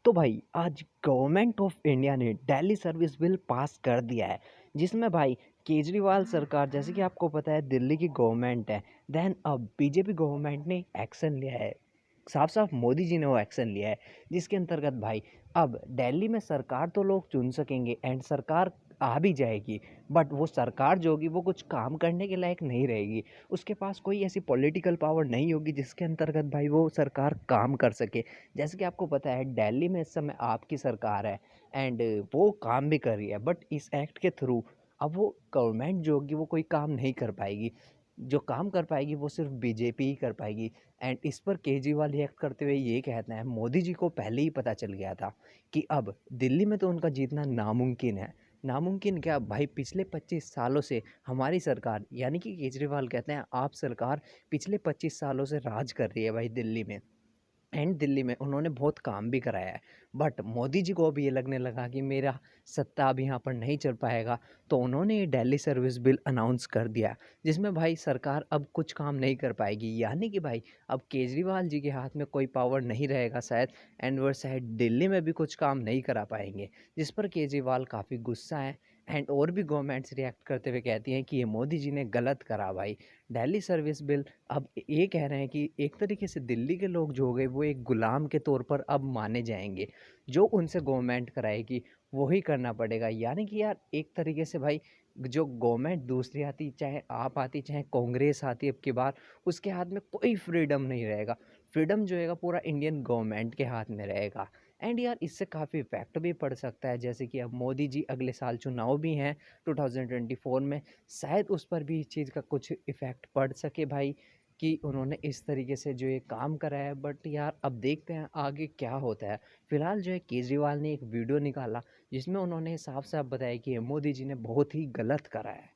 तो भाई आज गवर्नमेंट ऑफ इंडिया ने दिल्ली सर्विस बिल पास कर दिया है जिसमें भाई केजरीवाल सरकार जैसे कि आपको पता है दिल्ली की गवर्नमेंट है। देन अब बीजेपी गवर्नमेंट ने एक्शन लिया है। साफ साफ मोदी जी ने वो एक्शन लिया है जिसके अंतर्गत भाई अब दिल्ली में सरकार तो लोग चुन सकेंगे एंड सरकार आ भी जाएगी। बट वो सरकार जो होगी वो कुछ काम करने के लायक नहीं रहेगी। उसके पास कोई ऐसी पॉलिटिकल पावर नहीं होगी जिसके अंतर्गत भाई वो सरकार काम कर सके। जैसे कि आपको पता है दिल्ली में इस समय आपकी सरकार है एंड वो काम भी कर रही है। बट इस एक्ट के थ्रू अब वो गवर्नमेंट जो होगी वो कोई काम नहीं कर पाएगी। जो काम कर पाएगी वो सिर्फ बीजेपी ही कर पाएगी। एंड इस पर केजरीवाल रिएक्ट करते हुए ये कहते हैं मोदी जी को पहले ही पता चल गया था कि अब दिल्ली में तो उनका जीतना नामुमकिन है। नामुमकिन क्या भाई, पिछले 25 सालों से हमारी सरकार यानी कि केजरीवाल कहते हैं आप सरकार पिछले 25 सालों से राज कर रही है भाई दिल्ली में। एंड दिल्ली में उन्होंने बहुत काम भी कराया है। बट मोदी जी को अब ये लगने लगा कि मेरा सत्ता अब यहाँ पर नहीं चल पाएगा। तो उन्होंने ये दिल्ली सर्विस बिल अनाउंस कर दिया जिसमें भाई सरकार अब कुछ काम नहीं कर पाएगी। यानी कि भाई अब केजरीवाल जी के हाथ में कोई पावर नहीं रहेगा शायद। एंड वो शायद दिल्ली में भी कुछ काम नहीं करा पाएंगे जिस पर केजरीवाल काफ़ी गुस्सा है। एंड और भी गवर्नमेंट्स रिएक्ट करते हुए कहती हैं कि ये मोदी जी ने गलत करा भाई। दिल्ली सर्विस बिल अब ये कह रहे हैं कि एक तरीके से दिल्ली के लोग जो हो गए वो एक गुलाम के तौर पर अब माने जाएंगे। जो उनसे गवर्नमेंट कराएगी वही करना पड़ेगा। यानी कि यार एक तरीके से भाई जो गवर्नमेंट दूसरी आती चाहे आप आती चाहे कांग्रेस आती अब की बार, उसके हाथ में कोई फ्रीडम नहीं रहेगा। फ्रीडम जो है पूरा इंडियन गवर्नमेंट के हाथ में रहेगा। एंड यार इससे काफ़ी इफेक्ट भी पड़ सकता है जैसे कि अब मोदी जी अगले साल चुनाव भी हैं 2024 में। शायद उस पर भी इस चीज़ का कुछ इफ़ेक्ट पड़ सके भाई कि उन्होंने इस तरीके से जो ये काम करा है। बट यार अब देखते हैं आगे क्या होता है। फिलहाल जो है केजरीवाल ने एक वीडियो निकाला जिसमें उन्होंने साफ साफ बताया कि ये मोदी जी ने बहुत ही गलत करा है।